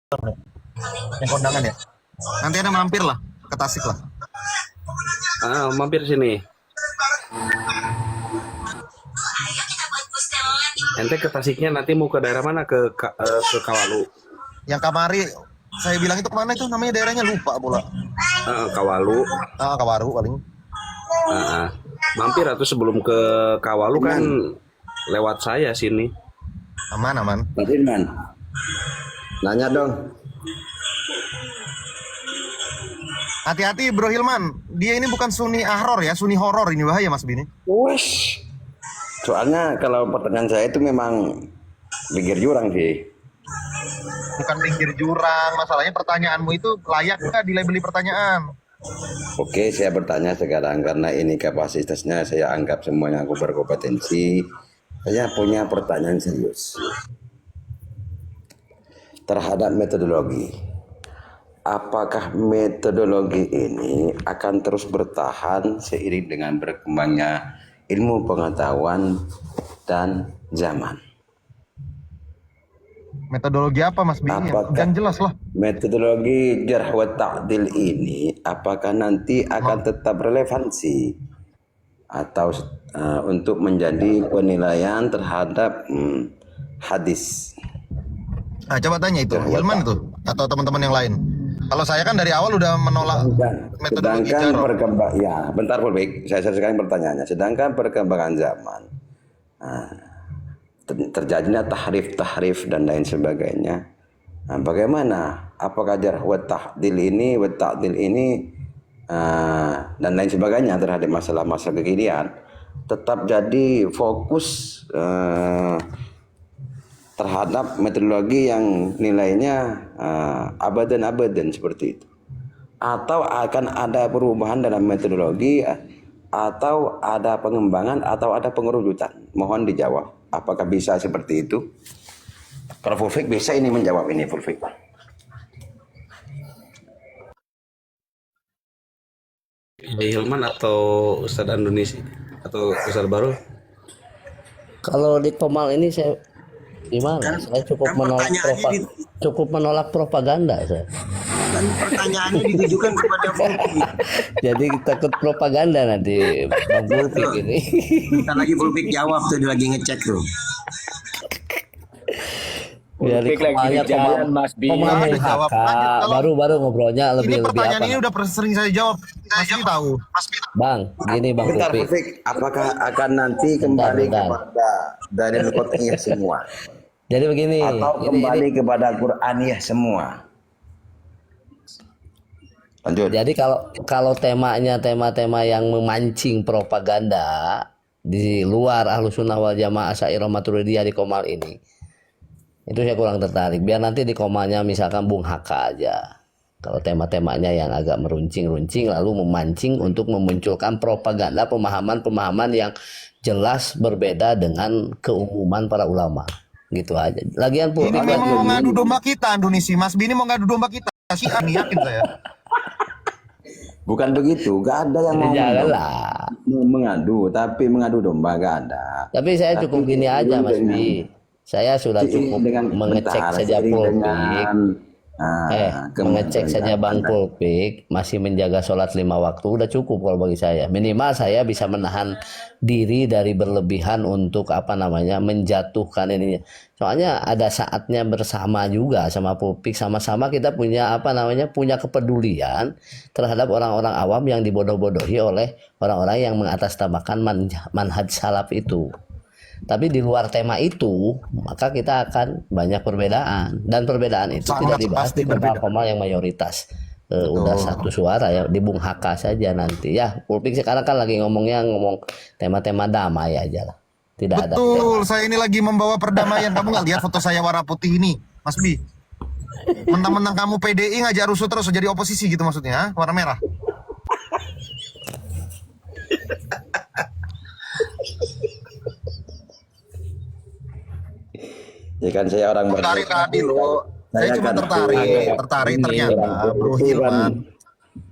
yang kondangan ya. Nanti ada mampir lah ke Tasik lah. Mampir sini. Ente ke Tasiknya nanti mau ke daerah mana? Ke Kawalu. Yang kamari saya bilang itu kemana itu namanya daerahnya lupa pula. Kawalu. Kawaru paling. Mampir atau sebelum ke Kawalu kan lewat saya sini. Aman. Pak Firman, nanya dong. Hati-hati Bro Hilman, dia ini bukan Sunni Ahror ya, Sunni horor ini bahaya Mas Bini. Wes. Soalnya kalau pertanyaan saya itu memang pinggir jurang sih. Bukan pinggir jurang, masalahnya pertanyaanmu itu layak nggak dilabeli pertanyaan? Oke, saya bertanya sekarang karena ini kapasitasnya saya anggap semuanya aku berkompetensi. Saya punya pertanyaan serius terhadap metodologi. Apakah metodologi ini akan terus bertahan seiring dengan berkembangnya ilmu pengetahuan dan zaman? Metodologi apa Mas Bini? Dan jelas lah. Metodologi jarh wa ta'dil ini apakah nanti akan tetap relevansi atau untuk menjadi penilaian terhadap hadis? Coba tanya itu Hilman itu atau teman-teman yang lain. Kalau saya kan dari awal udah menolak metodologi jarh. Ya, bentar Fulbik, saya selesaikan pertanyaannya. Sedangkan perkembangan zaman, terjadinya tahrif dan lain sebagainya. Bagaimana? Apakah jarh wa ta'dil ini dan lain sebagainya terhadap masalah-masalah kekinian tetap jadi fokus terhadap metodologi yang nilainya abadan seperti itu, atau akan ada perubahan dalam metodologi atau ada pengembangan atau ada pengerucutan? Mohon dijawab, apakah bisa seperti itu? Kalau Fulfik bisa ini menjawab ini Fulfik. Hilman atau Ustadz Andonisi atau Ustadz Baru? Kalau di Komal ini saya gimana? Saya cukup menolak propaganda saya. Dan pertanyaannya ditujukan kepada Fulfik. Jadi takut propaganda nanti Bang Fulfik ini. Bentar lagi Fulfik jawab tuh, dia lagi ngecek tuh. Biar di Komalnya Komal jawab. Baru ngobrolnya lebih pertanyaan apa? ini udah sering saya jawab. Mas Bini tahu. Bang, gini Bang Bentar Fulfik. Fulfik, apakah akan nanti kembali kepada dalil qat'iyah semua? Jadi begini. Atau kembali kepada Qur'aniyah semua? Lanjut. Jadi kalau temanya tema-tema yang memancing propaganda di luar Ahlussunnah wal Jamaah Asy'ariyah Maturidiyah di Komal ini, itu saya kurang tertarik. Biar nanti di Komalnya misalkan Bung Haka aja. Kalau tema-temanya yang agak meruncing-runcing lalu memancing untuk memunculkan propaganda, pemahaman-pemahaman yang jelas berbeda dengan keumuman para ulama. Gitu aja. Lagian pun Ini memang mau ngadu domba kita Andonisi. Mas Bini mau ngadu domba kita. Syiah nih, yakin saya. Bukan begitu, gak ada yang mau janganlah mengadu, tapi mengadu domba gak ada. Tapi saya cukup gini aja Mas Bi. Saya sudah cukup mengecek saja Fulfik. Mengecek saja Bang Fulfik masih menjaga sholat 5 waktu udah cukup kalau bagi saya. Minimal saya bisa menahan diri dari berlebihan untuk menjatuhkan ininya. Soalnya ada saatnya bersama juga sama Fulfik, sama-sama kita punya punya kepedulian terhadap orang-orang awam yang dibodoh-bodohi oleh orang-orang yang mengatasnamakan manhaj salaf itu. Tapi di luar tema itu, maka kita akan banyak perbedaan, dan perbedaan itu tidak dibahas di Komal yang mayoritas. Udah satu suara ya di Bung Haka saja nanti ya. Fulfik sekarang kan lagi ngomong tema-tema damai aja lah. Tidak ada. Betul, saya ini lagi membawa perdamaian. Kamu nggak lihat foto saya warna putih ini, Mas Bi? Mentang-mentang kamu PDI ngajak rusuh terus jadi oposisi gitu maksudnya, warna merah. Ya kan saya orang tertarik tadi loh. Saya cuma tertarik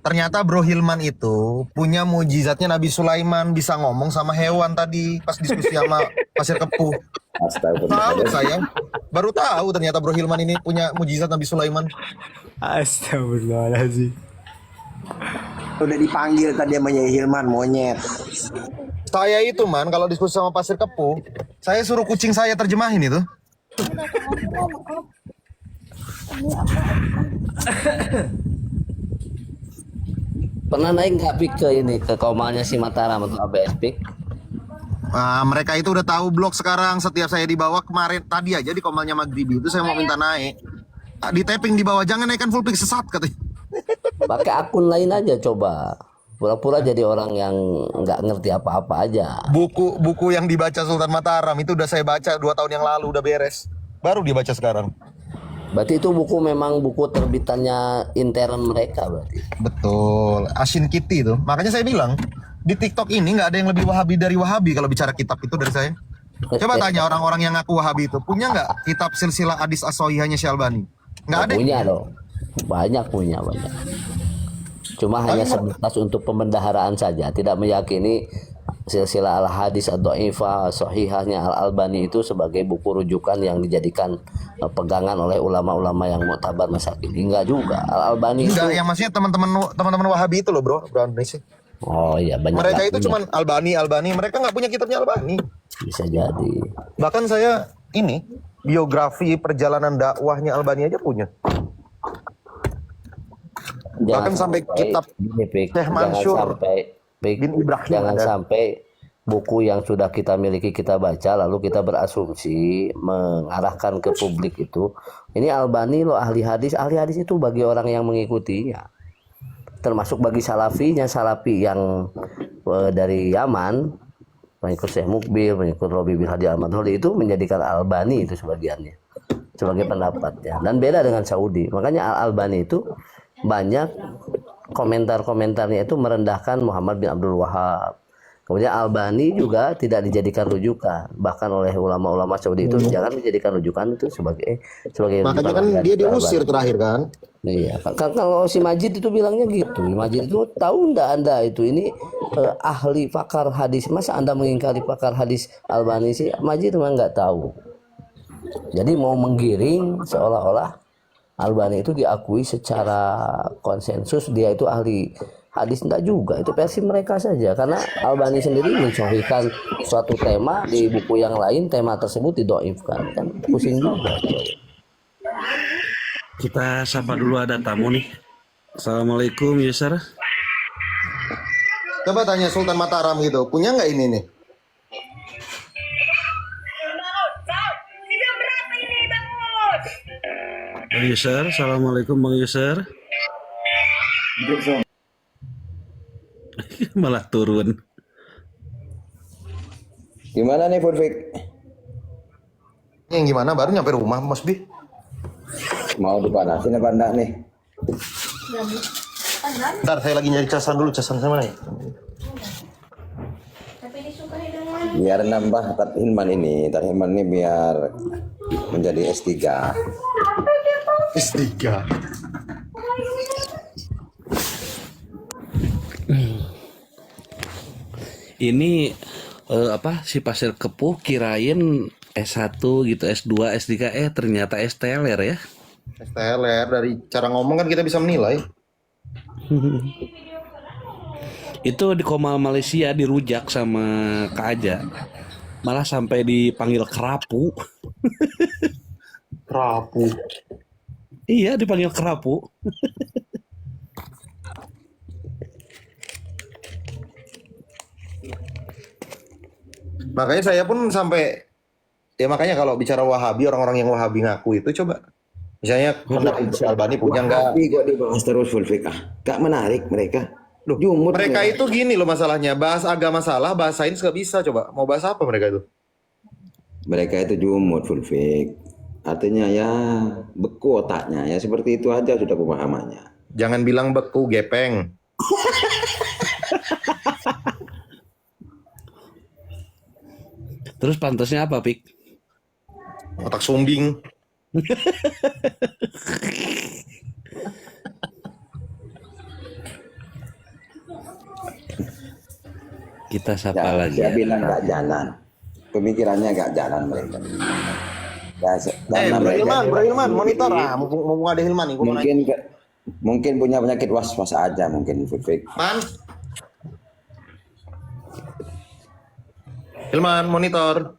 ternyata Bro Hilman itu punya mujizatnya Nabi Sulaiman, bisa ngomong sama hewan tadi pas diskusi sama Pasir Kepuh. Astagfirullah. Tahu saya. Baru tahu ternyata Bro Hilman ini punya mujizat Nabi Sulaiman. Astagfirullahaladzim. Udah dipanggil tadi sama Nyai Hilman monyet. Saya itu man, kalau diskusi sama Pasir Kepu, saya suruh kucing saya terjemahin itu. Pernah naik nggak Pik ke ini ke komalnya si Mataram atau ABS Pik? Mereka itu udah tahu blog sekarang. Setiap saya dibawa kemarin tadi aja di komalnya Maghribi itu saya mau minta naik. Di tapping di bawah, jangan naikkan full pick sesat katanya. Pakai akun lain aja coba. Pura-pura jadi orang yang nggak ngerti apa-apa aja. Buku yang dibaca Sultan Mataram itu udah saya baca 2 tahun yang lalu, udah beres. Baru dibaca sekarang. Berarti itu buku memang buku terbitannya intern mereka berarti. Betul, Asin Kitty itu. Makanya saya bilang di TikTok ini nggak ada yang lebih Wahabi dari Wahabi kalau bicara kitab itu dari saya. Coba tanya orang-orang yang ngaku Wahabi itu punya nggak kitab silsilah hadis as-shahihahnya Syekh Albani? Nggak ada. Punya dong. Banyak punya. Cuma hanya sebatas untuk pembendaharaan saja, tidak meyakini silsilah al-hadis ad-dhaifah sahihahnya al-Albani itu sebagai buku rujukan yang dijadikan pegangan oleh ulama-ulama yang mu'tabar masa kini. Enggak juga. Al-Albani Enggak, itu yang maksudnya teman-teman Wahabi itu loh, Bro Indonesia. oh iya banyak. Mereka lah itu punya. cuman Albani, mereka nggak punya kitabnya Albani. Bisa jadi. Bahkan saya ini biografi perjalanan dakwahnya Albani aja punya. Bahkan sampai kitab gini, Pik, Syekh Mansur bin Ibrahim jangan ada. sampai buku yang sudah kita miliki kita baca lalu kita berasumsi mengarahkan ke publik itu ini Albani loh ahli hadis itu bagi orang yang mengikutinya, termasuk bagi salafi yang dari Yaman pengikut Syekh Mukbil, pengikut Robi bin Hadi Al-Madkhali itu menjadikan Albani itu sebagiannya sebagai pendapatnya, dan beda dengan Saudi. Makanya Al-Albani itu banyak komentar-komentarnya itu merendahkan Muhammad bin Abdul Wahab. Kemudian Albani juga tidak dijadikan rujukan, bahkan oleh ulama-ulama Saudi itu jangan dijadikan rujukan itu sebagai Makanya kan rujukan dia dari diusir Albani. terakhir kan. Iya, kalau si Majid itu bilangnya gitu. Majid itu tahu ndak Anda itu ini ahli pakar hadis. Masa Anda mengingkari pakar hadis Albani sih? Majid memang nggak tahu. Jadi mau menggiring seolah-olah Albani itu diakui secara konsensus dia itu ahli hadis, enggak juga, itu versi mereka saja karena Albani sendiri mencohikan suatu tema di buku yang lain, tema tersebut didoifkan, kan pusing juga. Kita sapa dulu, ada tamu nih. Assalamualaikum Yusar. Coba tanya Sultan Mataram gitu, punya nggak ini nih? Bang Yusar, assalamualaikum Bang Yusar. Malah turun. Gimana nih Furfik? Yang gimana? Baru nyampe rumah Mas Bi. Mau dipanasin apa enggak nih? Ntar saya lagi nyari casan dulu, casan saya mana ya? Biar nambah Tar Hilman ini biar menjadi S3. S3. Ini apa si Pasir Kepuh kirain S1 gitu, S2, S3, ternyata STLR ya. STLR, dari cara ngomong kan kita bisa menilai. Itu di Komal Malaysia dirujak sama Kak Aja. Malah sampai dipanggil kerapu. Kerapu. Iya, dipanggil kerapu. Makanya saya pun sampai ya makanya kalau bicara Wahabi, orang-orang yang Wahabi ngaku itu coba misalnya pendapat Albani punya nggak? Tapi kok dibahas terus Furfik gak menarik mereka. Loh, Jumut mereka mereka. itu gini loh masalahnya, bahas agama salah, bahas sains nggak bisa. Coba mau bahas apa mereka itu? Mereka itu jumut Furfik. Artinya ya beku otaknya ya seperti itu aja sudah pemahamannya. Jangan bilang beku, gepeng. Terus pantasnya apa, Pik? Otak sumbing. Kita sapa Ya, lagi dia ya. bilang nggak jalan. pemikirannya agak jalan mereka. Ya, karena mereka Bro Hilman, monitor mumpung ada Hilman nih, gua mau nanya. mungkin punya penyakit was-was aja mungkin Fik. Hilman, monitor.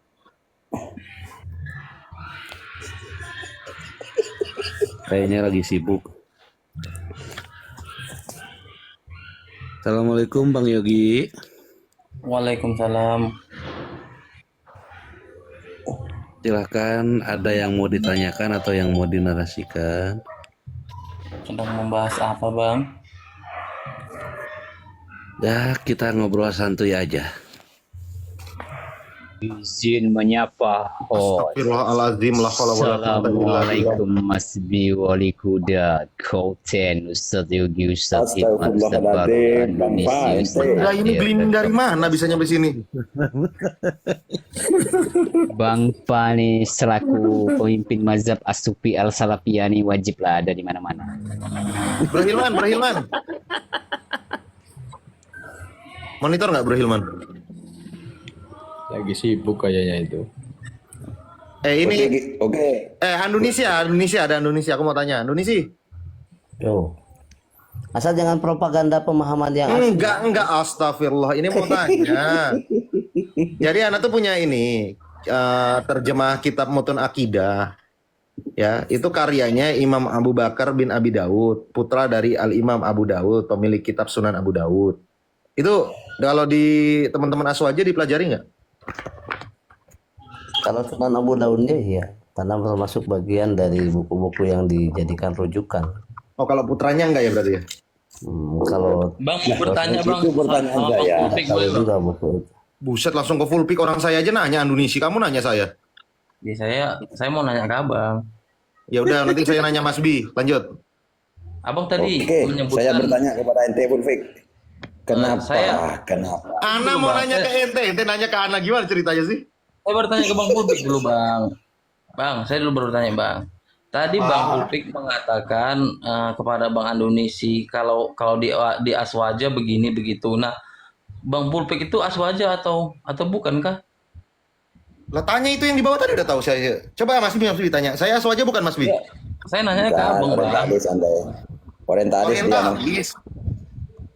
Kayaknya lagi sibuk. Assalamualaikum Bang Yogi. Waalaikumsalam. Silahkan, ada yang mau ditanyakan atau yang mau dinarasikan? Sedang membahas apa, Bang? Ya, kita ngobrol santuy aja. Izin menyapa host. Astagfirullahaladzim, la haula wala quwwata illa billah. Assalamualaikum Mas Bi Wali Kuda Kauten Ustadz Yogi Ustadz Hikmat Ustadz Baru Astagfirullahaladzim, Bang Indonesia Pak, Ustadz Nah, ini Adel. glinding dari mana bisa nyampe sini? Bang Pani selaku pemimpin mazhab As-Sufi Al-Salafiyani wajiblah ada di mana-mana. Bro Hilman. Monitor nggak Bro Hilman? Lagi sibuk kayaknya itu. Ini Oke. Indonesia, ada Indonesia. Aku mau tanya, Indonesia. Yo. Asal jangan propaganda pemahaman yang asli. Enggak, astagfirullah. Ini mau tanya. Jadi anak tuh punya ini terjemah kitab Mutun Akidah. Ya, itu karyanya Imam Abu Bakar bin Abi Daud, putra dari Al Imam Abu Daud, pemilik kitab Sunan Abu Daud. Itu kalau di teman-teman Aswaja dipelajari nggak? Kalau Sunan Abu Daudnya iya, karena termasuk bagian dari buku-buku yang dijadikan rujukan. Oh, kalau putranya enggak ya berarti ya? Kalau Bang, mau bertanya, Bang. Itu pertanyaan Sama saya. Bang Taufik, tahu boleh, Bang? juga buku itu. Buset, langsung ke full pick, orang saya aja nanya Indonesia, kamu nanya saya. Di saya mau nanya ke Abang. Ya udah, nanti saya nanya Mas Bi. Lanjut. Abang tadi Oke, menyebutkan saya bertanya kepada ente pun Fik. Kenapa? saya- Kenapa? Ana mau nanya ke ente nanya ke Ana gimana ceritanya sih? saya bertanya ke Bang Pulpik dulu, Bang. Bang, saya dulu bertanya, Bang. Tadi Bang Pulpik mengatakan kepada Bang Andonisi kalau di Aswaja begini begitu. Nah, Bang Pulpik itu Aswaja atau bukankah? Lah tanya itu yang di bawah tadi udah tahu saya. Coba Mas Bi tanya. Saya Aswaja bukan Mas Bi? Saya nanya ke Abang, Bang. Orientalis Anda ya. Orientalis dia mah. Orientalis.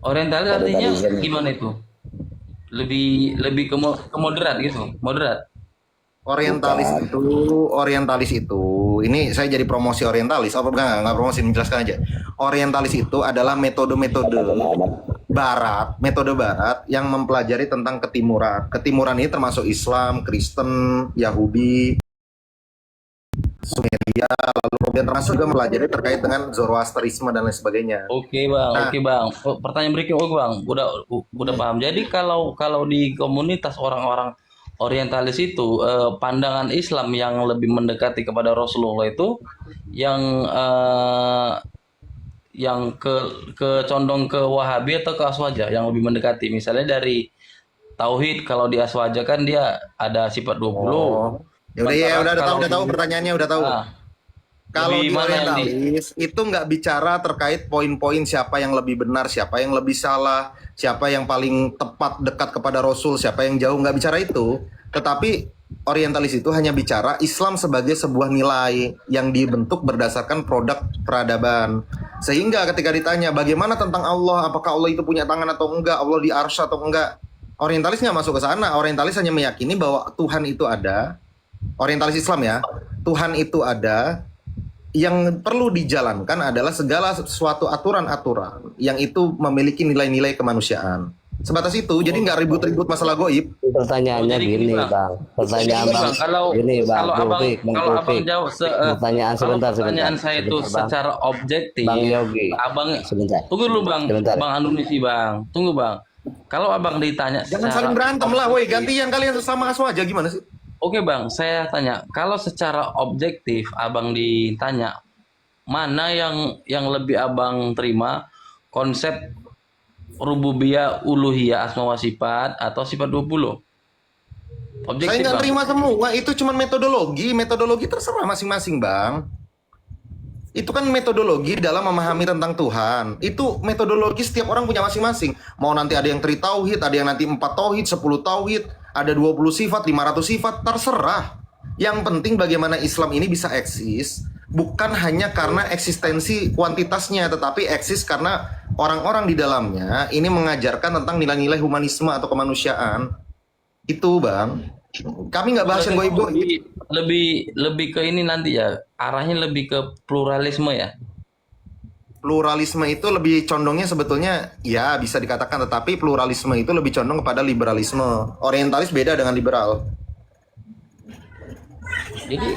Orientalis artinya Orientalism. gimana itu? Lebih ke moderat gitu, moderat. Orientalis itu, ini saya jadi promosi orientalis. Apa enggak promosi, menjelaskan aja. Orientalis itu adalah metode-metode metode barat yang mempelajari tentang ketimuran. Ketimuran ini termasuk Islam, Kristen, Yahudi, Sumeria, lalu kemudian termasuk juga mempelajari terkait dengan Zoroasterisme dan lain sebagainya. Oke, Bang. Nah. Oke, Bang. Oh, pertanyaan berikutnya, Bang. Udah paham. Jadi kalau di komunitas orang-orang orientalis itu pandangan Islam yang lebih mendekati kepada Rasulullah itu yang ke condong ke Wahabi atau ke Aswaja yang lebih mendekati. Misalnya dari tauhid, kalau di Aswaja kan dia ada sifat 20. Ya udah Sementara tahu kalau pertanyaannya udah tahu. Nah, Kalau lebih di mana yang orientalis itu nggak bicara terkait poin-poin siapa yang lebih benar, siapa yang lebih salah, siapa yang paling tepat dekat kepada Rasul, siapa yang jauh, nggak bicara itu. Tetapi orientalis itu hanya bicara Islam sebagai sebuah nilai yang dibentuk berdasarkan produk peradaban. Sehingga ketika ditanya bagaimana tentang Allah, apakah Allah itu punya tangan atau enggak, Allah di arsy atau enggak, orientalis nggak masuk ke sana. Orientalis hanya meyakini bahwa Tuhan itu ada. Orientalis Islam ya, Tuhan itu ada. Yang perlu dijalankan adalah segala sesuatu aturan-aturan yang itu memiliki nilai-nilai kemanusiaan. Sebatas itu, jadi nggak ribut-ribut masalah goib. Pertanyaannya Jadi gini, gini, Bang. Bang. Pertanyaan Jadi, Bang. Bang, kalau Gini, Bang. kalau abang Taufik, Bang kalau abang Taufik. jawab Pertanyaan kalau sebentar. pertanyaan saya itu Sebentar, Bang. secara objektif, Bang Yogi. abang Sebentar. tunggu dulu, Bang. Sebentar. Bang Andunisi, Bang. Tunggu, Bang. Kalau abang ditanya Jangan secara saling berantem lah, woi. objektif- Ganti yang kalian sesama Aswaja gimana sih? Oke, Bang, saya tanya, kalau secara objektif abang ditanya mana yang lebih abang terima, konsep rububiyah, uluhiyah, asma wa sifat atau sifat 20? Saya Objektif, nggak Bang. terima semua. Itu cuma metodologi terserah masing-masing, Bang. Itu kan metodologi dalam memahami tentang Tuhan. Itu metodologi setiap orang punya masing-masing. Mau nanti ada yang 3 tauhid, ada yang nanti 4 tauhid, 10 tauhid, ada 20 sifat, 500 sifat, terserah. Yang penting bagaimana Islam ini bisa eksis, bukan hanya karena eksistensi kuantitasnya, tetapi eksis karena orang-orang di dalamnya ini mengajarkan tentang nilai-nilai humanisme atau kemanusiaan. Itu Bang. Kami nggak bahas yang goib-goib. Lebih ke ini nanti ya, arahnya lebih ke pluralisme ya. Pluralisme itu lebih condongnya sebetulnya ya bisa dikatakan, tetapi pluralisme itu lebih condong kepada liberalisme. Orientalis beda dengan liberal. Jadi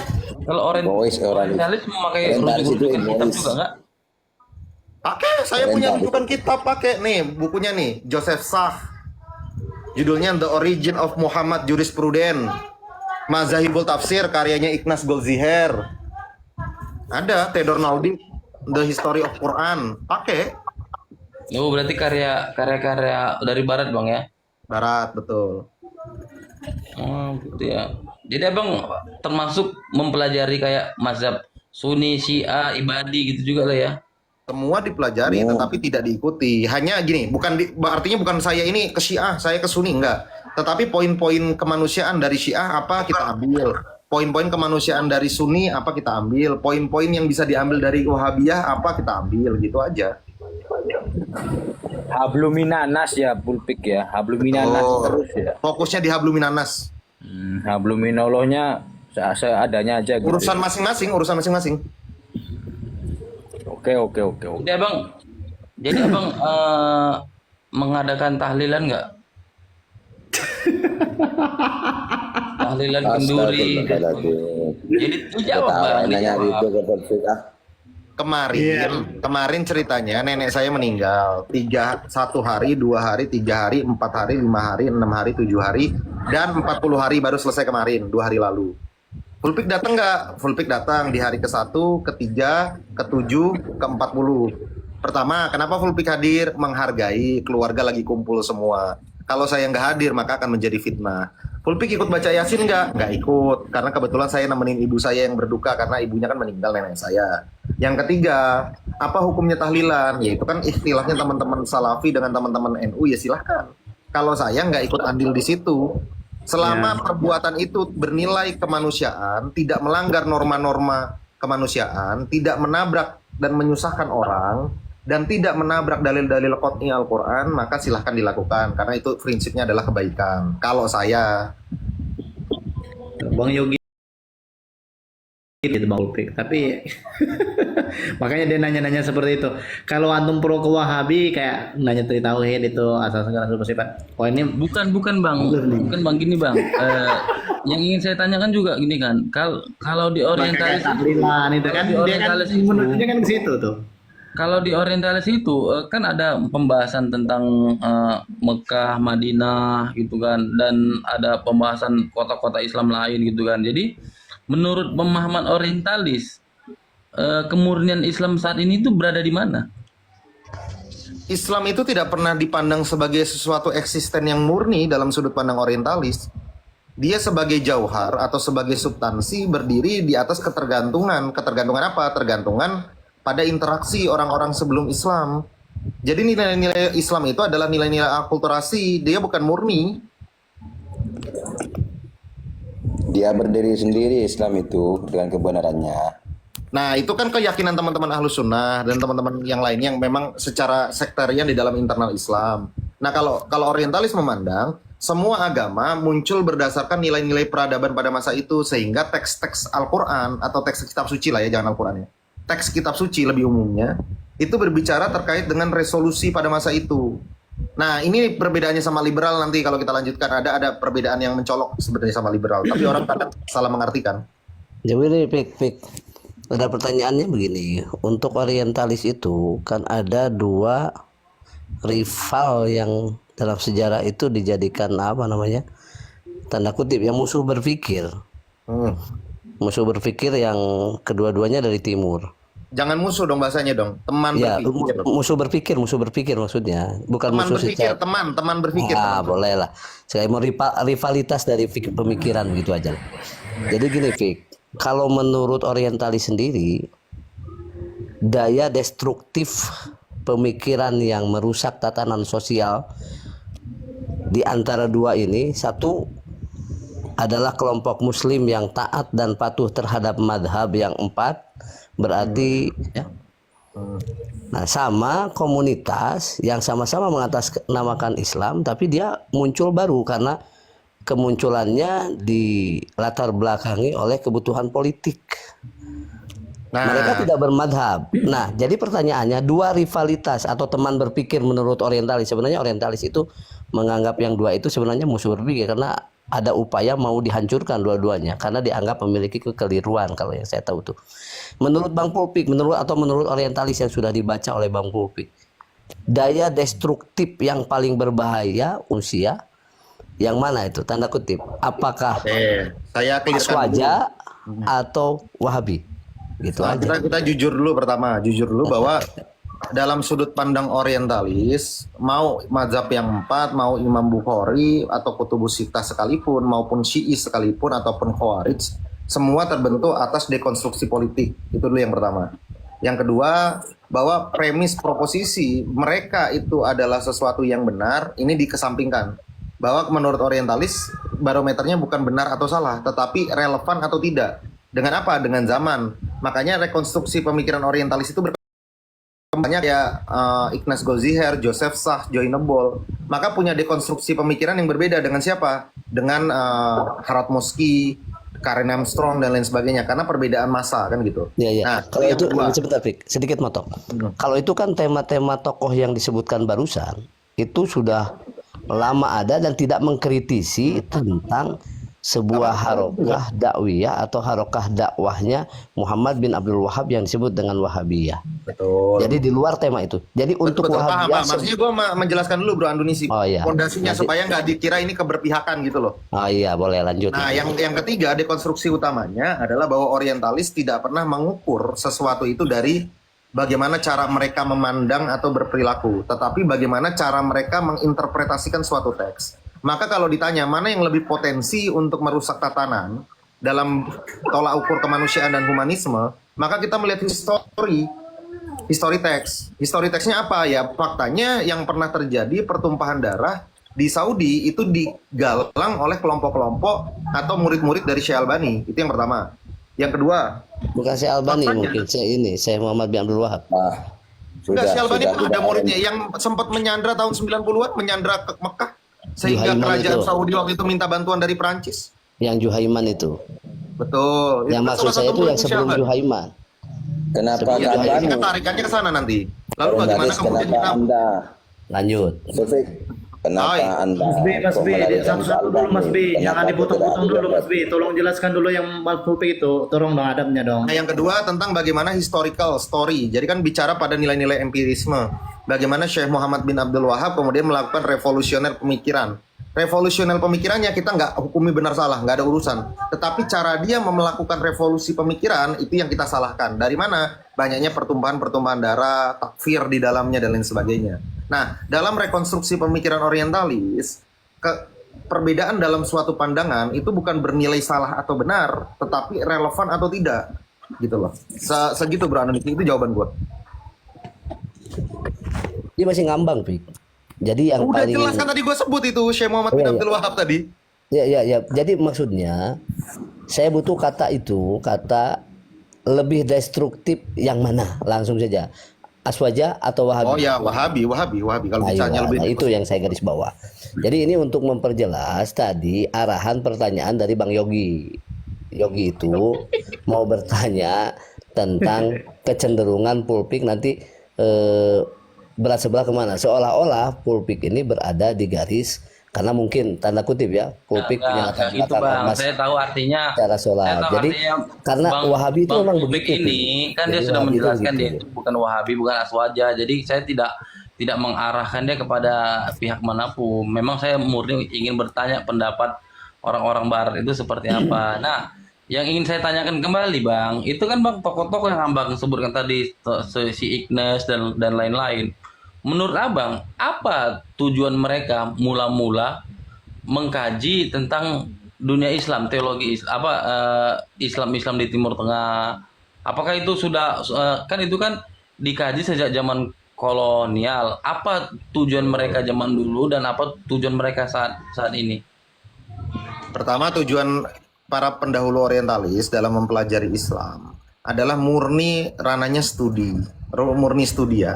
kalau Boys, orientalis memakai orientalis itu rujukan kitab egois. juga nggak? Pakai, saya punya rujukan kitab pakai nih, bukunya nih, Joseph Sach. Judulnya The Origin of Muhammad Jurisprudence. Mazahibul Tafsir karyanya Ignaz Goldziher. Ada Theodor Naldi The History of Quran. Pakai. Oh, berarti karya-karya dari barat Bang ya. Barat, betul. Oh, gitu ya. Jadi Abang termasuk mempelajari kayak mazhab Sunni, Syiah, Ibadi gitu juga lah ya. Semua dipelajari tetapi tidak diikuti. Hanya gini, artinya bukan saya ini ke Syiah, saya ke Sunni, enggak. Tetapi poin-poin kemanusiaan dari Syiah apa kita ambil. Poin-poin kemanusiaan dari Sunni apa kita ambil. Poin-poin yang bisa diambil dari Wahabiyah apa kita ambil, gitu aja. Habluminanas ya pulpik ya. Habluminanas Oh, terus ya. fokusnya di Habluminanas. Habluminolohnya seadanya aja gitu. Urusan masing-masing. Oke. Jadi abang mengadakan tahlilan nggak? Tahlilan kenduri. Astagfirullahaladzim. Jadi itu jawab Bang. Nanya itu ke Pulpik ah. Kemarin ceritanya nenek saya meninggal 1 hari, 2 hari, 3 hari, 4 hari, 5 hari, 6 hari, 7 hari, dan 40 hari baru selesai kemarin 2 hari lalu. Fulpik datang nggak? Fulpik datang di hari ke-1, ke-3, ke-7, ke-40. Pertama, kenapa Fulpik hadir? Menghargai keluarga lagi kumpul semua. Kalau saya nggak hadir maka akan menjadi fitnah. Fulpik ikut baca Yasin nggak? Nggak ikut, karena kebetulan saya nemenin ibu saya yang berduka karena ibunya kan meninggal, nenek saya. Yang ketiga, apa hukumnya tahlilan? Ya itu kan istilahnya teman-teman Salafi dengan teman-teman NU, ya silahkan. Kalau saya nggak ikut andil di situ. Selama perbuatan itu bernilai kemanusiaan, tidak melanggar norma-norma kemanusiaan, tidak menabrak dan menyusahkan orang, dan tidak menabrak dalil-dalil qot'i Al-Quran, maka silahkan dilakukan. Karena itu prinsipnya adalah kebaikan. Kalau saya. Bang Yogi gitu Bang Ulpik, tapi makanya dia nanya-nanya seperti itu. Kalau antum pro ke Wahabi kayak nanya tentang tauhid itu asal segala bersifat. Oh ini Bukan Bang, bukan Bang, gini Bang. Yang ingin saya tanyakan juga gini kan, kalau di orientalis tahlilan itu kan dia kan orientalis itu, menurutnya kan ke situ tuh. kalau di orientalis itu kan ada pembahasan tentang Mekah, Madinah gitu kan, dan ada pembahasan kota-kota Islam lain gitu kan. Jadi menurut pemahaman orientalis, kemurnian Islam saat ini itu berada di mana? Islam itu tidak pernah dipandang sebagai sesuatu eksisten yang murni dalam sudut pandang orientalis. Dia sebagai jauhar atau sebagai substansi berdiri di atas ketergantungan. Ketergantungan apa? Tergantungan pada interaksi orang-orang sebelum Islam. Jadi nilai-nilai Islam itu adalah nilai-nilai akulturasi. Dia bukan murni. Dia berdiri sendiri Islam itu dengan kebenarannya. Nah, itu kan keyakinan teman-teman Ahlus Sunnah dan teman-teman yang lain yang memang secara sektarian di dalam internal Islam. Nah, kalau orientalis memandang semua agama muncul berdasarkan nilai-nilai peradaban pada masa itu, sehingga teks-teks Al-Quran atau teks kitab suci lah ya, jangan Al-Quran ya. Teks kitab suci lebih umumnya itu berbicara terkait dengan resolusi pada masa itu. Nah, ini perbedaannya sama liberal. Nanti kalau kita lanjutkan ada perbedaan yang mencolok sebenarnya sama liberal, tapi orang kadang salah mengartikan. Jadi Pik, ada pertanyaannya begini. Untuk orientalis itu kan ada dua rival yang dalam sejarah itu dijadikan apa namanya, tanda kutip yang musuh berpikir. Musuh berpikir yang kedua-duanya dari timur. Jangan musuh dong bahasanya dong, teman Ya, berpikir. musuh berpikir maksudnya, bukan Teman musuh berpikir, secara. teman berpikir. Ah, boleh lah. Saya mau rivalitas dari pemikiran gitu aja. Jadi gini, Fik. Kalau menurut orientalis sendiri, daya destruktif pemikiran yang merusak tatanan sosial di antara dua ini, satu adalah kelompok muslim yang taat dan patuh terhadap madhab yang 4, berarti ya. Nah, sama komunitas yang sama-sama mengatasnamakan Islam, tapi dia muncul baru karena kemunculannya di latar belakangi oleh kebutuhan politik. Mereka tidak bermadhab. Nah, jadi pertanyaannya, dua rivalitas atau teman berpikir menurut orientalis, sebenarnya orientalis itu menganggap yang dua itu sebenarnya musuh berpikir karena ada upaya mau dihancurkan dua-duanya karena dianggap memiliki kekeliruan kalau yang saya tahu tuh. Menurut Bang Pulpik, menurut orientalis yang sudah dibaca oleh Bang Pulpik, daya destruktif yang paling berbahaya usia yang mana itu? Tanda kutip. Apakah Saya Aswaja atau Wahabi? Gitu aja. Kita jujur dulu bahwa dalam sudut pandang orientalis, mau mazhab yang 4, mau Imam Bukhari atau Kutubus Sittah sekalipun, maupun Syi'i sekalipun ataupun Khawarij, semua terbentuk atas dekonstruksi politik. Itu dulu yang pertama. Yang kedua, bahwa premis proposisi mereka itu adalah sesuatu yang benar, ini dikesampingkan. Bahwa menurut orientalis, barometernya bukan benar atau salah, tetapi relevan atau tidak. Dengan apa? Dengan zaman. Makanya rekonstruksi pemikiran orientalis itu banyak ya, Ignaz Goldziher, Joseph Sach, Joy Nebol. Maka punya dekonstruksi pemikiran yang berbeda dengan siapa? Dengan Harald Moski, Karen Armstrong dan lain sebagainya, karena perbedaan masa kan gitu. Ya. Nah, Kalau itu sebentar, Fik, sedikit motong. Kalau itu kan tema-tema tokoh yang disebutkan barusan itu sudah lama ada dan tidak mengkritisi tentang sebuah harokah dakwiyah atau harokah dakwahnya Muhammad bin Abdul Wahab yang disebut dengan Wahabiyah. Betul. Jadi di luar tema itu. Jadi untuk Wahabiyah, paham. Maksudnya gue menjelaskan dulu Bro Andunisi. Oh, iya. Fondasinya supaya nggak dikira ini keberpihakan gitu loh. Oh iya, boleh lanjut. Nah, yang ketiga, dekonstruksi utamanya adalah bahwa orientalis tidak pernah mengukur sesuatu itu dari bagaimana cara mereka memandang atau berperilaku, tetapi bagaimana cara mereka menginterpretasikan suatu teks. Maka kalau ditanya mana yang lebih potensi untuk merusak tatanan dalam tolak ukur kemanusiaan dan humanisme, maka kita melihat history text. History textnya apa ya? Faktanya yang pernah terjadi pertumpahan darah di Saudi itu digalang oleh kelompok-kelompok atau murid-murid dari Syekh Albani. Itu yang pertama. Yang kedua, bukan Syekh Albani, mungkin Syekh Muhammad bin Abdul Wahab. Syekh Albani ada muridnya yang sempat menyandra tahun 90-an, menyandra ke Mekah. Sehingga Juhaiman kerajaan itu. Saudi waktu itu minta bantuan dari Perancis. Yang Juhaiman itu. Betul. Yang Itu maksud salah saya satu itu yang murid sebelum Syekh. Juhaiman. Kenapa Sebelum Ya, Anda jadi kita tarikannya ke sana nanti. Lalu bagaimana kemudian kita Lanjut. Taufik, kenapa Hai. Anda Mas B, satu-satu dulu Mas B, jangan dipotong-potong dulu Mas B. Tolong jelaskan dulu yang Mas Pulpik itu, tolong dong adabnya dong. Nah, yang kedua tentang bagaimana historical story. Jadi kan bicara pada nilai-nilai empirisme. Bagaimana Syekh Muhammad bin Abdul Wahab kemudian melakukan revolusioner pemikiran. Revolusioner pemikirannya kita nggak hukumi benar salah, nggak ada urusan. Tetapi cara dia melakukan revolusi pemikiran itu yang kita salahkan. Dari mana? Banyaknya pertumpahan-pertumpahan darah, takfir di dalamnya dan lain sebagainya. Nah, dalam rekonstruksi pemikiran orientalis, perbedaan dalam suatu pandangan itu bukan bernilai salah atau benar, tetapi relevan atau tidak, gitu loh. Segitu Bro Anand, itu jawaban gue. Dia masih ngambang, Pik. Jadi yang Udah paling jelas kan tadi gue sebut itu Syekh Muhammad bin Iya, iya. Abdul Wahab tadi. ya. Jadi maksudnya saya butuh kata lebih destruktif yang mana? Langsung saja. Aswaja atau Wahabi? Oh ya, Wahabi. Kalau bicaranya lebih Itu yang saya garis bawah. Jadi ini untuk memperjelas tadi arahan pertanyaan dari Bang Yogi. Yogi itu mau bertanya tentang kecenderungan Pulpik nanti berat sebelah kemana? Seolah-olah Pulpik ini berada di garis karena mungkin tanda kutip ya Pulpik punya latar gitu belakang Bang. ormas Saya tahu artinya. cara sholat. Saya tahu Jadi artinya karena Bang- Wahabi itu Bang memang Pulpik begitu. ini kan dia Jadi sudah Wahabi itu menjelaskan begitu. dia itu bukan Wahabi, bukan Aswaja. Jadi saya tidak mengarahkan dia kepada pihak manapun. Memang saya murni ingin bertanya pendapat orang-orang barat itu seperti apa. Nah, yang ingin saya tanyakan kembali Bang, itu kan Bang tokoh-tokoh yang Abang sebutkan tadi si Ignaz dan lain-lain. Menurut Abang, apa tujuan mereka mula-mula mengkaji tentang dunia Islam, teologi Islam di Timur Tengah? Apakah itu sudah kan itu kan dikaji sejak zaman kolonial? Apa tujuan mereka zaman dulu dan apa tujuan mereka saat ini? Pertama, tujuan para pendahulu orientalis dalam mempelajari Islam adalah murni ranahnya studi, murni studi ya.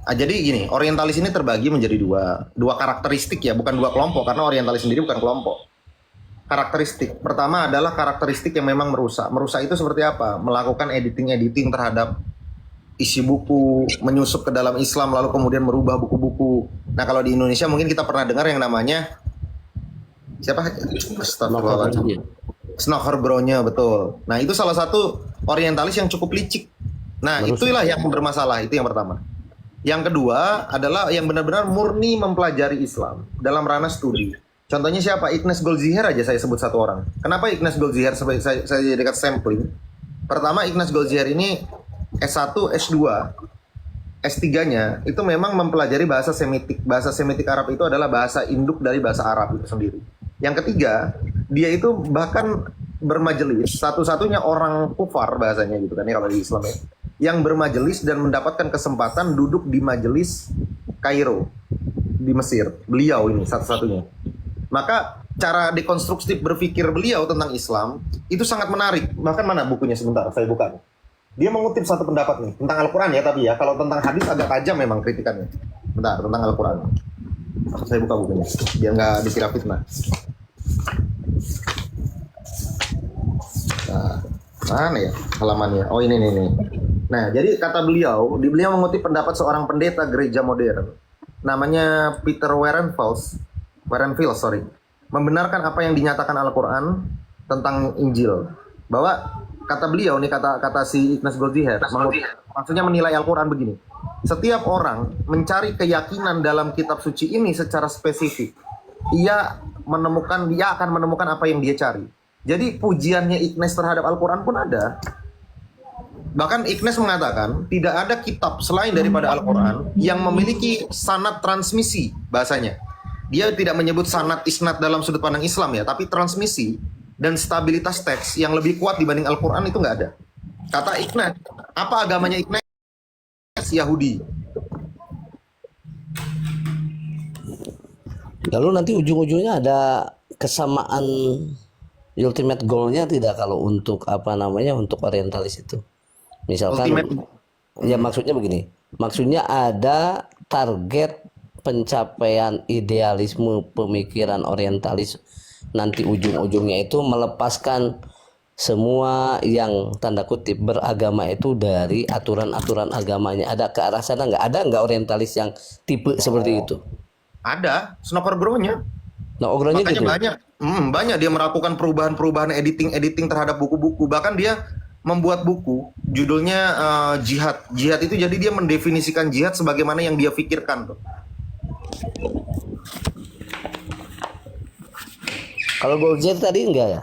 Jadi gini, orientalis ini terbagi menjadi dua karakteristik ya, bukan dua kelompok, karena orientalis sendiri bukan kelompok. Karakteristik pertama adalah karakteristik yang memang merusak. Merusak itu seperti apa? Melakukan editing terhadap isi buku, menyusup ke dalam Islam lalu kemudian merubah buku-buku. Nah, kalau di Indonesia mungkin kita pernah dengar yang namanya siapa? Astagfirullahaladzim. Snocher Bro-nya, betul. Nah, itu salah satu orientalis yang cukup licik. Nah, itulah yang bermasalah, itu yang pertama. Yang kedua adalah yang benar-benar murni mempelajari Islam dalam ranah studi. Contohnya siapa? Ignas Goldziher aja saya sebut satu orang. Kenapa Ignas Goldziher saya jadikan sampling? Pertama, Ignas Goldziher ini S1, S2, S3-nya itu memang mempelajari bahasa Semitik. Bahasa Semitik Arab itu adalah bahasa induk dari bahasa Arab itu sendiri. Yang ketiga, dia itu bahkan bermajelis, satu-satunya orang kufar bahasanya gitu kan ya kalau di Islam ya, yang bermajelis dan mendapatkan kesempatan duduk di majelis Kairo di Mesir. Beliau ini satu-satunya. Maka cara dekonstruktif berpikir beliau tentang Islam itu sangat menarik. Bahkan mana bukunya, sebentar saya buka. Dia mengutip satu pendapat nih tentang Al-Quran ya, tapi ya kalau tentang hadis agak tajam memang kritikannya. Bentar, tentang Al-Quran. Saya buka bukunya biar nggak dikira fitnah. Nah, mana ya halamannya? Oh ini nih. Nah, jadi kata beliau mengutip pendapat seorang pendeta gereja modern, namanya Peter Werenfels, membenarkan apa yang dinyatakan Al-Quran tentang Injil, bahwa kata beliau nih, kata si Ignas Goldziher, maksudnya menilai Al-Quran begini: setiap orang mencari keyakinan dalam kitab suci ini secara spesifik, dia akan menemukan apa yang dia cari. Jadi pujiannya Ignas terhadap Al-Quran pun ada. Bahkan Ignas mengatakan tidak ada kitab selain daripada Al-Quran yang memiliki sanad transmisi bahasanya. Dia tidak menyebut sanad isnad dalam sudut pandang Islam ya, tapi transmisi dan stabilitas teks yang lebih kuat dibanding Al-Quran itu nggak ada. Kata Ignas, apa agamanya Ignas? Yahudi. Lalu nanti ujung-ujungnya ada kesamaan ultimate goal-nya tidak kalau untuk untuk orientalis itu? Misalkan ya maksudnya begini. Maksudnya ada target pencapaian idealisme pemikiran orientalis nanti ujung-ujungnya itu melepaskan semua yang tanda kutip beragama itu dari aturan-aturan agamanya. Ada ke arah sana nggak? Ada nggak orientalis yang tipe seperti itu? Ada, Snoker Bro-nya. Makanya gitu. Banyak dia melakukan perubahan editing terhadap buku-buku. Bahkan dia membuat buku judulnya Jihad. Jihad itu jadi dia mendefinisikan jihad sebagaimana yang dia pikirkan tuh. Kalau Goldziher tadi enggak ya?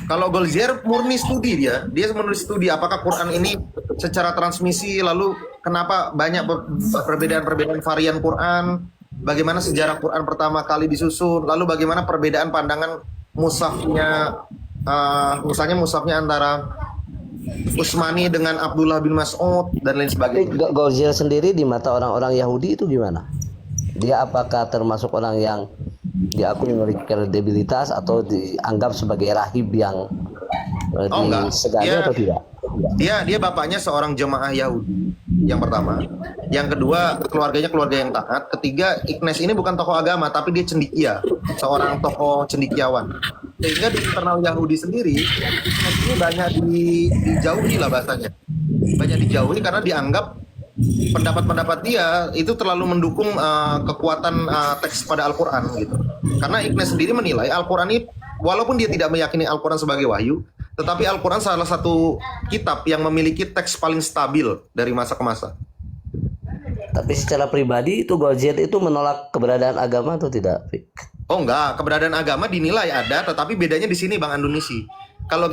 Kalau Goldziher murni studi dia menulis studi apakah Quran ini secara transmisi, lalu kenapa banyak perbedaan varian Quran, bagaimana sejarah Quran pertama kali disusun, lalu bagaimana perbedaan pandangan mushafnya, misalnya mushafnya antara Utsmani dengan Abdullah bin Mas'ud dan lain sebagainya. Goldziher sendiri di mata orang-orang Yahudi itu gimana? Dia apakah termasuk orang yang diakui memiliki kredibilitas atau dianggap sebagai rahib yang disegani atau tidak? Dia bapaknya seorang jemaah Yahudi yang pertama. Yang kedua, keluarganya keluarga yang taat. Ketiga, Ignas ini bukan tokoh agama tapi dia cendekia, seorang tokoh cendekiawan. Sehingga di internal Yahudi sendiri Ignas ini banyak dijauhi lah bahasanya. Banyak dijauhi karena dianggap pendapat-pendapat dia itu terlalu mendukung kekuatan teks pada Al-Quran gitu. Karena Ignas sendiri menilai Al-Quran ini, walaupun dia tidak meyakini Al-Quran sebagai wahyu, tetapi Al-Quran salah satu kitab yang memiliki teks paling stabil dari masa ke masa. Tapi secara pribadi itu Goldziher itu menolak keberadaan agama atau tidak? Oh enggak, keberadaan agama dinilai ada, tetapi bedanya di sini Bang Andunisi. Kalau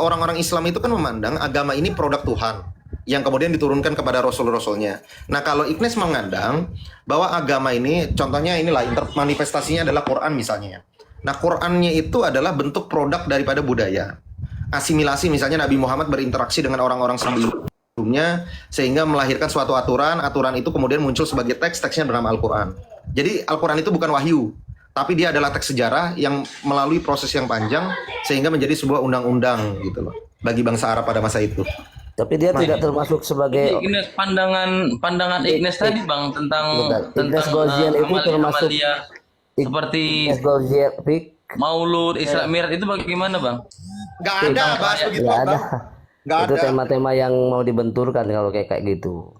orang-orang Islam itu kan memandang agama ini produk Tuhan yang kemudian diturunkan kepada rasul-rasulnya. Nah, kalau Ignas mengandang bahwa agama ini, contohnya inilah manifestasinya adalah Quran misalnya. Nah, Qurannya itu adalah bentuk produk daripada budaya. Asimilasi, misalnya Nabi Muhammad berinteraksi dengan orang-orang sebelumnya sehingga melahirkan suatu aturan itu kemudian muncul sebagai teksnya bernama Al-Quran. Jadi Al-Quran itu bukan wahyu, Tapi dia adalah teks sejarah yang melalui proses yang panjang sehingga menjadi sebuah undang-undang gitu loh bagi bangsa Arab pada masa itu. Tapi dia tidak termasuk sebagai Ignes, pandangan Ignes tadi Bang tentang Ignes Gozien itu termasuk seperti Ignes Gozien, Pik. Maulud, Isra Mi'raj itu bagaimana Bang? Nggak ada bahas begitu. Nggak ada. Nggak Itu ada. tema-tema yang mau dibenturkan kalau kayak gitu.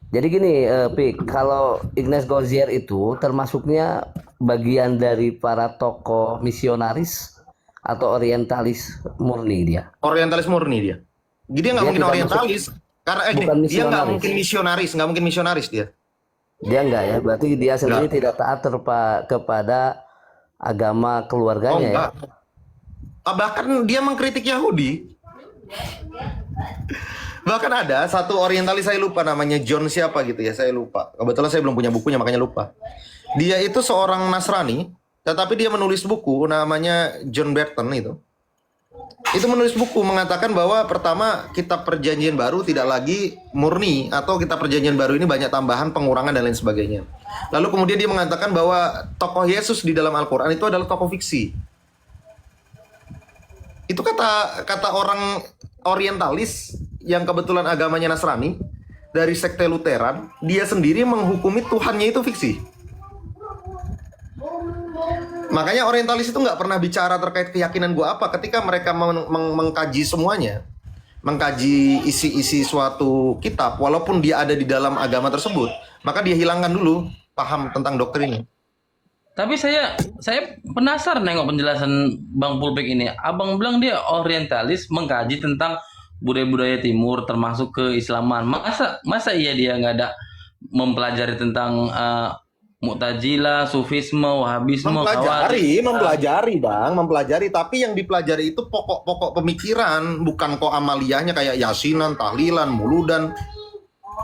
Jadi gini, Pik, kalau Ignace Gozien itu termasuknya bagian dari para tokoh misionaris atau orientalis murni dia. Orientalis murni dia. Jadi dia nggak Dia mungkin tidak orientalis. Karena bukan dia nggak misionaris. mungkin misionaris, nggak mungkin misionaris dia. Dia enggak ya, berarti dia sendiri tidak taat kepada agama keluarganya ya. Enggak. Bahkan dia mengkritik Yahudi. Bahkan ada satu orientalis, saya lupa namanya, John siapa gitu ya, saya lupa. Kebetulan saya belum punya bukunya makanya lupa. Dia itu seorang Nasrani, tetapi dia menulis buku namanya John Burton itu. Itu menulis buku mengatakan bahwa pertama kitab perjanjian baru tidak lagi murni, atau kitab perjanjian baru ini banyak tambahan, pengurangan dan lain sebagainya. Lalu kemudian dia mengatakan bahwa tokoh Yesus di dalam Al-Quran itu adalah tokoh fiksi. Itu kata orang orientalis yang kebetulan agamanya Nasrani dari sekte Lutheran, dia sendiri menghukumi Tuhannya itu fiksi. Makanya orientalis itu nggak pernah bicara terkait keyakinan gua apa ketika mereka mengkaji semuanya, mengkaji isi-isi suatu kitab, walaupun dia ada di dalam agama tersebut, maka dia hilangkan dulu paham tentang doktrinnya. Tapi saya penasaran nengok penjelasan Bang Pulpik ini. Abang bilang dia orientalis, mengkaji tentang budaya-budaya timur termasuk keislaman. Masa iya dia nggak ada mempelajari tentang Mu'tazilah, Sufisme, Wahabisme, Mempelajari Bang, mempelajari, tapi yang dipelajari itu pokok-pokok pemikiran, bukan kok amaliyahnya kayak yasinan, tahlilan, muludan.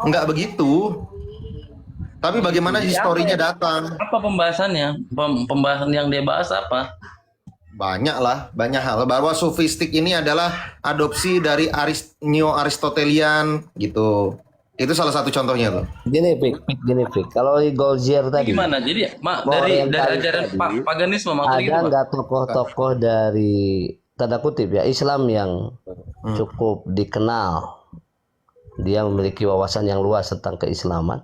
Enggak begitu. Tapi bagaimana historinya datang? Apa pembahasannya? Pembahasan yang dia bahas apa? Banyak lah, banyak hal. Bahwa sufistik ini adalah adopsi dari neo-aristotelian gitu. Itu salah satu contohnya tuh. Gini Pik. Kalau Gozien tadi Gimana? Jadi dari ajaran paganisme maksudnya ada gitu, Pak? nggak tokoh-tokoh dari tanda kutip ya Islam yang cukup dikenal, dia memiliki wawasan yang luas tentang keislaman,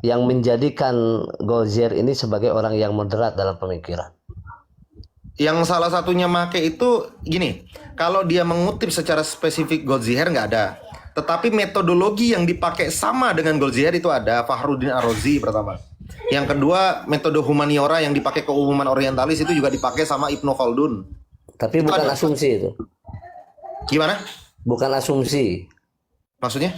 yang menjadikan Gozien ini sebagai orang yang moderat dalam pemikiran? Yang salah satunya make itu gini, kalau dia mengutip secara spesifik Goldziher nggak ada. Tetapi metodologi yang dipakai sama dengan Goldziher itu ada. Fakhruddin Ar-Razi pertama. Yang kedua, metode humaniora yang dipakai keumuman orientalis itu juga dipakai sama Ibnu Khaldun. Tapi itu bukan ada. asumsi itu. Gimana? Bukan asumsi. Maksudnya?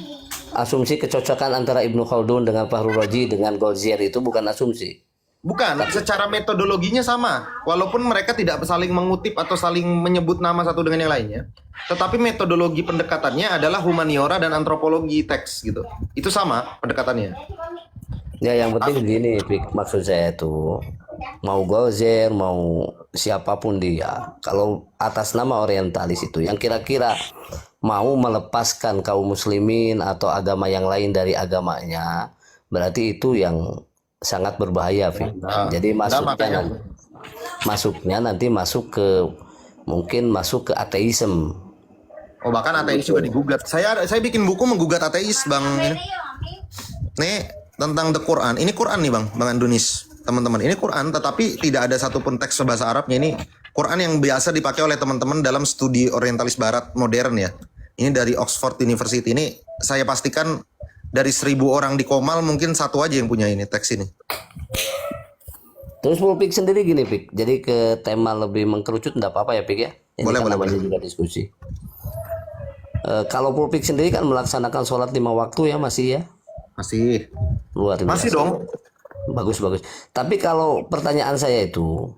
Asumsi kecocokan antara Ibnu Khaldun dengan Fakhrul Razi dengan Goldziher itu bukan asumsi. Bukan, secara metodologinya sama. Walaupun mereka tidak saling mengutip atau saling menyebut nama satu dengan yang lainnya. Tetapi metodologi pendekatannya adalah humaniora dan antropologi teks gitu. Itu sama pendekatannya. Ya yang penting gini, Pik, maksud saya itu mau Goldziher mau siapapun dia, kalau atas nama orientalis itu yang kira-kira mau melepaskan kaum muslimin atau agama yang lain dari agamanya, berarti itu yang sangat berbahaya, Pik. Jadi masuknya nanti masuk ke ateisme. Oh, bahkan ateis juga digugat. Saya bikin buku menggugat ateis, Bang. Nih tentang The Quran. Ini Quran nih, Bang Andonis. Teman-teman, ini Quran tetapi tidak ada satupun teks bahasa Arabnya. Ini Quran yang biasa dipakai oleh teman-teman dalam studi orientalis barat modern ya. Ini dari Oxford University. Ini saya pastikan dari 1.000 orang di Komal mungkin satu aja yang punya ini teks ini. Terus Pulpik sendiri gini, Pik. Jadi ke tema lebih mengkerucut enggak apa-apa ya, Pik ya? Ini Boleh. juga diskusi. Kalau Pulpik sendiri kan melaksanakan sholat 5 waktu ya, masih ya? Masih. Luar biasa. Masih dong. Bagus. Tapi kalau pertanyaan saya itu,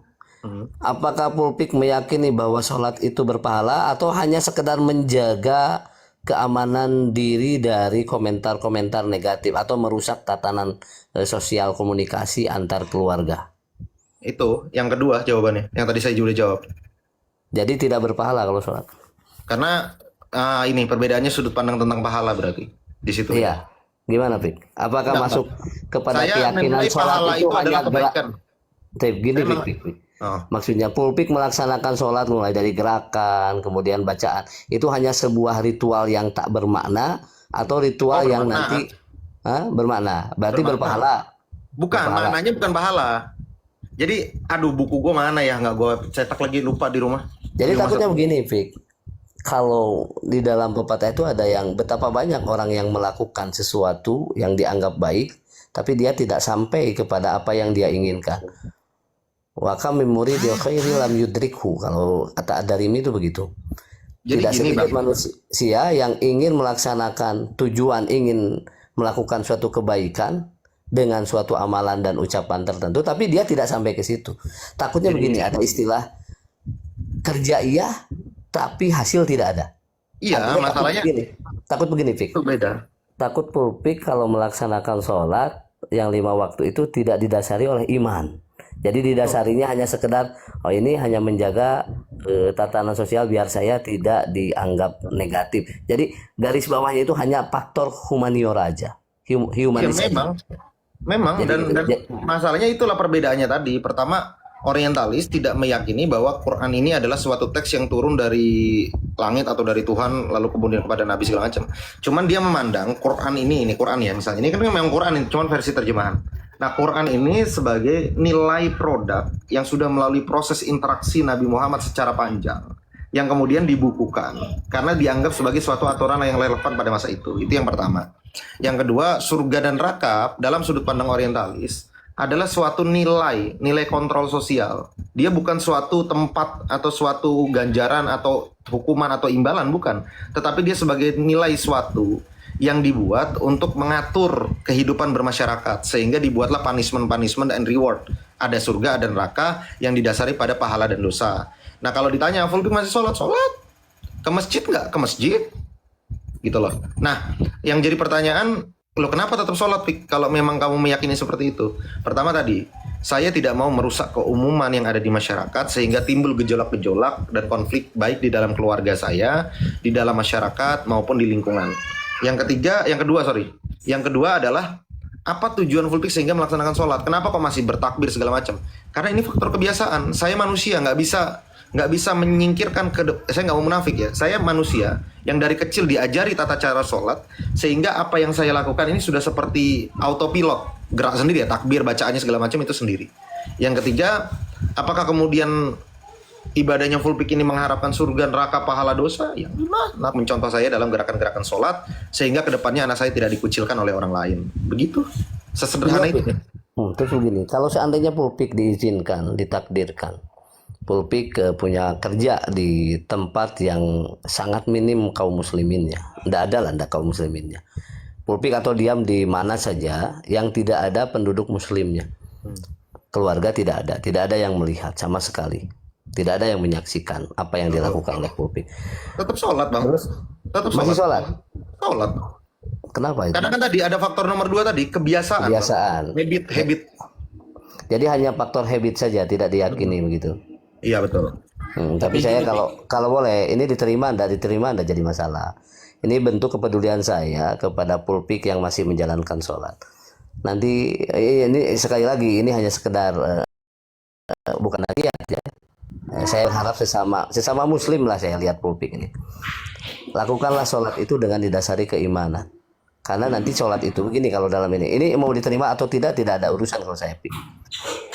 apakah Pulpik meyakini bahwa sholat itu berpahala atau hanya sekedar menjaga keamanan diri dari komentar-komentar negatif atau merusak tatanan sosial komunikasi antar keluarga? Itu yang kedua jawabannya. Yang tadi saya juga jawab. Jadi tidak berpahala kalau sholat. Karena ini perbedaannya sudut pandang tentang pahala berarti di situ. Iya. Gimana, Pik? Apakah Enggak, masuk kepada saya keyakinan menilai sholat pahala itu itu adalah hanya kebaikan. Tapi gini, Emang- Pik, Pik. Oh. Maksudnya pulpik melaksanakan sholat mulai dari gerakan, kemudian bacaan, itu hanya sebuah ritual yang tak bermakna atau ritual yang bermakna. nanti bermakna, berarti Bermakna. berpahala. Bukan, Berpahala. maknanya bukan pahala. Jadi, aduh buku gue mana ya? Nggak gue cetak lagi, lupa di rumah. Jadi Di rumah takutnya siapa? begini, Fik. Kalau di dalam pepatah itu ada yang betapa banyak orang yang melakukan sesuatu yang dianggap baik, tapi dia tidak sampai kepada apa yang dia inginkan. Wa kam min muridil khairi lam yudrikhu. Kalau kata Ad-Darimi itu begitu. Jadi Tidak gini, sedikit Bang. manusia yang ingin melaksanakan tujuan, ingin melakukan suatu kebaikan dengan suatu amalan dan ucapan tertentu, tapi dia tidak sampai ke situ. Takutnya begini, ada istilah kerja iya, tapi hasil tidak ada. Iya, Artinya masalahnya takut begini, Fik. itu beda. Takut pulpik kalau melaksanakan sholat yang 5 waktu itu tidak didasari oleh iman. Jadi didasarinya hanya sekedar, oh ini hanya menjaga tatanan sosial biar saya tidak dianggap negatif. Jadi garis bawahnya itu hanya faktor humaniora aja, Ya, humanis aja. memang Jadi- dan jadi- masalahnya itulah perbedaannya tadi. Pertama, orientalis tidak meyakini bahwa Quran ini adalah suatu teks yang turun dari langit atau dari Tuhan lalu kemudian kepada Nabi segala macam. Cuman dia memandang Quran ini Quran ya misalnya. Ini kan memang Quran ini cuman versi terjemahan. Nah, Quran ini sebagai nilai produk yang sudah melalui proses interaksi Nabi Muhammad secara panjang yang kemudian dibukukan karena dianggap sebagai suatu aturan yang relevan pada masa itu. Itu yang pertama. Yang kedua, surga dan neraka dalam sudut pandang orientalis adalah suatu nilai kontrol sosial. Dia bukan suatu tempat atau suatu ganjaran atau hukuman atau imbalan, bukan. Tetapi dia sebagai nilai suatu yang dibuat untuk mengatur kehidupan bermasyarakat. Sehingga dibuatlah punishment and reward. Ada surga, ada neraka yang didasari pada pahala dan dosa. Nah kalau ditanya, full masih sholat? Ke masjid nggak? Ke masjid. Gitu loh. Nah, yang jadi pertanyaan, lo kenapa tetap sholat, Pik, kalau memang kamu meyakini seperti itu? Pertama tadi, saya tidak mau merusak keumuman yang ada di masyarakat sehingga timbul gejolak-gejolak dan konflik baik di dalam keluarga saya, di dalam masyarakat maupun di lingkungan. Yang kedua adalah apa tujuan full Pik sehingga melaksanakan sholat? Kenapa kok masih bertakbir segala macam? Karena ini faktor kebiasaan. Saya manusia, nggak bisa menyingkirkan saya nggak mau munafik ya. Saya manusia yang dari kecil diajari tata cara sholat sehingga apa yang saya lakukan ini sudah seperti autopilot, gerak sendiri ya, takbir, bacaannya segala macam itu sendiri. Yang ketiga, apakah kemudian ibadahnya full Pik ini mengharapkan surga, neraka, pahala, dosa? Ya nah, mencontoh saya dalam gerakan-gerakan sholat sehingga kedepannya anak saya tidak dikucilkan oleh orang lain. Begitu, sesederhana itu. Terus begini, kalau seandainya pulpik diizinkan, ditakdirkan, pulpik punya kerja di tempat yang sangat minim kaum musliminnya, tidak kaum musliminnya. Pulpik atau diam di mana saja yang tidak ada penduduk muslimnya, keluarga tidak ada yang melihat sama sekali, tidak ada yang menyaksikan apa yang dilakukan oleh pulpik. Tetap sholat, Bang. Tetap Masih sholat? Sholat. Kenapa itu? Karena kan tadi ada faktor nomor 2 tadi, kebiasaan. Bang. Habit. Jadi hanya faktor habit saja, tidak diyakini begitu. Iya betul. Tapi saya kalau boleh ini diterima enggak jadi masalah. Ini bentuk kepedulian saya kepada pulpik yang masih menjalankan sholat. Nanti ini sekali lagi ini hanya sekedar bukan lagi ya. Saya berharap sesama muslim lah saya lihat pulpik ini. Lakukanlah sholat itu dengan didasari keimanan. Karena nanti sholat itu begini kalau dalam ini mau diterima atau tidak ada urusan kalau saya pikir.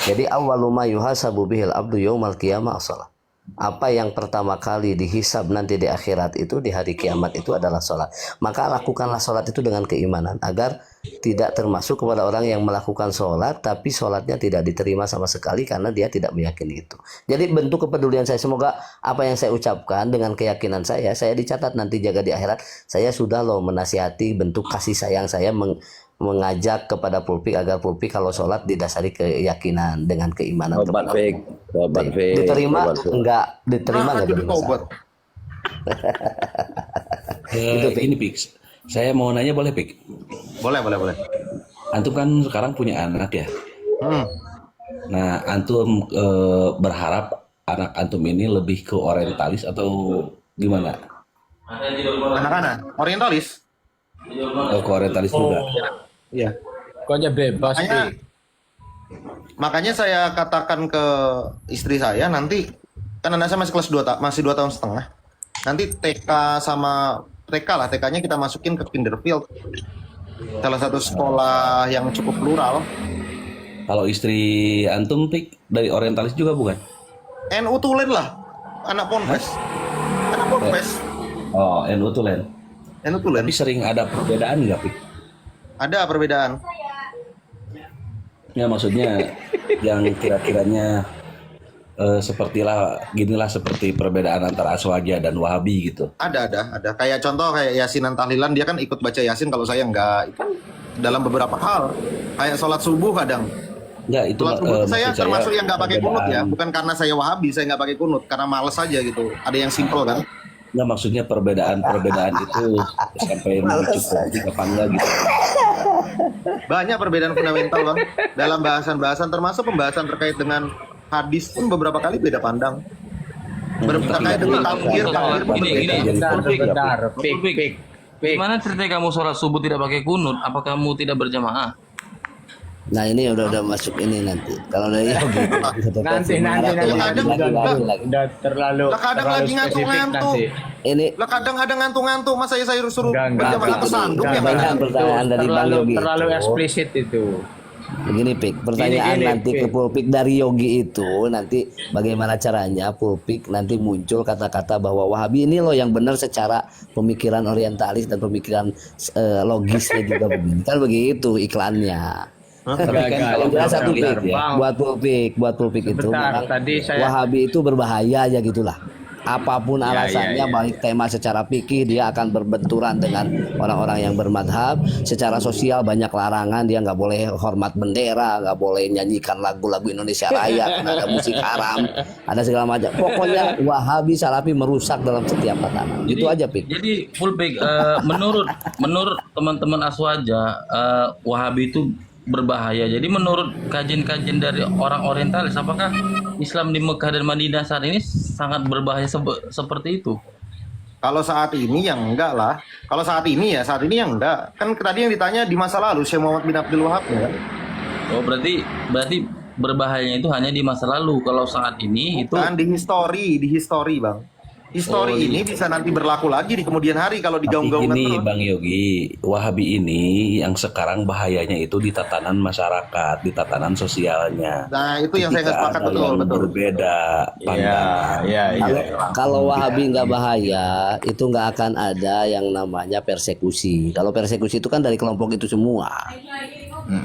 Jadi awwalu ma yuhasabu bihil abdu yaumal qiyamah as-shalah. Apa yang pertama kali dihisab nanti di akhirat itu di hari kiamat itu adalah sholat. Maka lakukanlah sholat itu dengan keimanan agar tidak termasuk kepada orang yang melakukan sholat tapi sholatnya tidak diterima sama sekali karena dia tidak meyakini itu. Jadi bentuk kepedulian saya, semoga apa yang saya ucapkan dengan keyakinan saya dicatat nanti jaga di akhirat. Saya sudah loh menasihati, bentuk kasih sayang saya mengajak kepada pulpik agar pulpik kalau sholat didasari keyakinan dengan keimanan kepada Allah. Diterima enggak jadi masalah. Ini Pik, saya mau nanya boleh Pik? Boleh. Antum kan sekarang punya anak ya. Nah, antum berharap anak antum ini lebih ke orientalis atau gimana? Anak-anak orientalis. Ke orientalis juga. Iya. Kok aja bebas Makanya, Pik. Makanya saya katakan ke istri saya nanti, kan anak saya masih kelas 2, masih 2 tahun setengah. Nanti TK sama TK lah, TK-nya kita masukin ke Kinderfield. Salah satu sekolah yang cukup plural. Kalau istri antum Pik dari orientalis juga bukan? NU Tulen lah, anak Ponpes. Anak Ponpes. Oh, NU Tulen. NU Tulen. Tapi sering ada perbedaan nggak Pik? Ada perbedaan. Ya maksudnya yang kira-kiranya ginilah seperti perbedaan antara Aswaja dan Wahabi gitu. Ada. Kayak contoh kayak Yasinan tahlilan, dia kan ikut baca Yasin, kalau saya enggak. Itu dalam beberapa hal. Kayak sholat subuh kadang. Enggak, itu Sholat subuh itu saya maksud termasuk yang nggak pakai kunut ya. perbedaan. Bukan karena saya Wahabi, saya nggak pakai kunut. Karena males aja gitu. Ada yang simple kan. Enggak, maksudnya perbedaan itu sampai memicu konflik apa enggak gitu. Banyak perbedaan fundamental bang. Dalam bahasan-bahasan, termasuk pembahasan terkait dengan hadis pun beberapa kali beda pandang. Terkait dengan takbir Bentar, Pik. Gimana ceritanya kamu sholat subuh tidak pakai kunut? Apa kamu tidak berjamaah? Nah ini udah masuk ini nanti. Kalau dari Yogi Nanti udah terlalu Lah kadang lagi ngantuk-ngantuk. Ini Lah kadang ada ngantuk-ngantuk, masa saya suruh Enggak. berjamaah kesandung ya Enggak. bang? Pertanyaan dari Bang Yogi terlalu itu. eksplisit itu. Begini Pik, pertanyaan Gini, nanti ke Pik. Pulpik dari Yogi itu nanti bagaimana caranya Pulpik nanti muncul kata-kata bahwa Wahabi ini loh yang benar secara pemikiran orientalis dan pemikiran logisnya juga begini. Kan begitu iklannya. Tapi kan kalau Yang jelas satu lihat Pik, ya, buat Pulpik itu Sebentar, memang tadi saya- Wahabi itu berbahaya aja gitulah. Apapun alasannya, baik tema secara fikih dia akan berbenturan dengan orang-orang yang bermadhab. Secara sosial banyak larangan, dia nggak boleh hormat bendera, nggak boleh nyanyikan lagu-lagu Indonesia Raya, karena ada musik haram, ada segala macam. Pokoknya Wahabi Salafi merusak dalam setiap tatanan. Itu aja Pik. Jadi full Pik, menurut teman-teman Aswaja, Wahabi itu berbahaya. Jadi menurut kajian-kajian dari orang orientalis, apakah Islam di Mekah dan Madinah saat ini sangat berbahaya seperti itu? Kalau saat ini yang enggak lah. Kalau saat ini yang enggak. Kan tadi yang ditanya di masa lalu Syekh Muhammad bin Abdul Wahab ya. Oh berarti berbahayanya itu hanya di masa lalu. Kalau saat ini itu Kan di history bang. History ini bisa nanti berlaku lagi di kemudian hari kalau tapi digaung-gaungkan gini terus. Bang Yogi, Wahabi ini yang sekarang bahayanya itu di tatanan masyarakat, di tatanan sosialnya. Nah itu yang saya nggak Ketika sepakat, ada yang betul. berbeda pandangan. Iya. Kalau Wahabi nggak bahaya, itu nggak akan ada yang namanya persekusi. Kalau persekusi itu kan dari kelompok itu semua.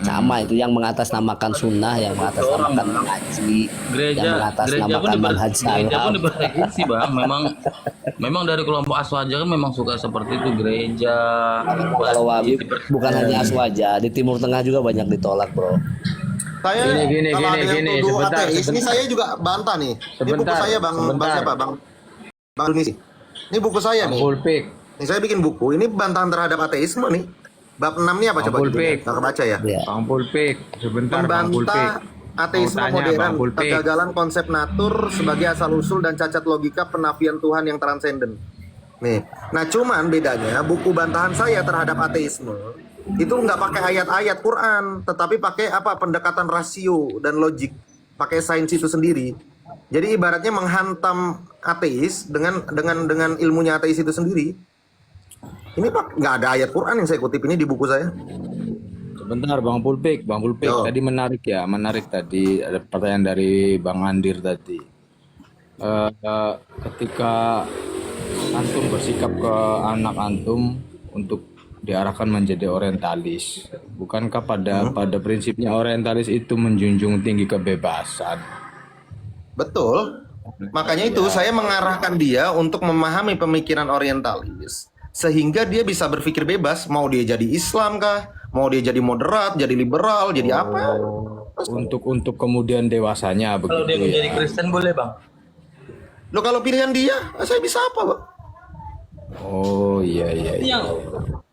Sama itu yang mengatasnamakan sunnah, yang mengatasnamakan mengaji, yang mengatasnamakan manhaj gereja pun salaf. dipersekusi bang. Memang dari kelompok Aswaja kan memang suka seperti itu gereja. Kalau Wahabi bukan hanya Aswaja, di Timur Tengah juga banyak ditolak bro. Saya Gini, kalau ada yang gini, tuduh sebentar, ateis, ini sebentar. saya juga bantah nih. Ini buku Sebentar, saya bang sebentar. siapa bang Indonesia. Ini buku saya nih. Pulpik. Ini saya bikin buku. Ini bantahan terhadap ateisme nih. Bab 6 nih apa coba Bang judulnya? Pulpik. Nggak kebaca ya? Ya. Bang Pulpik, sebentar Bang Pulpik. Membantah ateisme Mau tanya, modern, Bang Pulpik. kegagalan konsep natur sebagai asal-usul dan cacat logika penafian Tuhan yang transenden. Nih, nah cuman bedanya buku bantahan saya terhadap ateisme itu nggak pakai ayat-ayat Quran, tetapi pakai apa pendekatan rasio dan logik, pakai sains itu sendiri. Jadi ibaratnya menghantam ateis dengan ilmunya ateis itu sendiri. Ini pak nggak ada ayat Quran yang saya kutip ini di buku saya. Sebentar Bang Pulpik, Yo. tadi menarik tadi ada pertanyaan dari Bang Andir tadi. Ketika antum bersikap ke anak antum untuk diarahkan menjadi orientalis, bukankah pada prinsipnya orientalis itu menjunjung tinggi kebebasan? Betul. Makanya itu saya mengarahkan dia untuk memahami pemikiran orientalis sehingga dia bisa berpikir bebas, mau dia jadi Islam kah, mau dia jadi moderat, jadi liberal, jadi apa. Untuk kemudian dewasanya Kalau dia begitu menjadi ya. Kristen boleh bang? Loh kalau pilihan dia, saya bisa apa, Pak? Oh iya.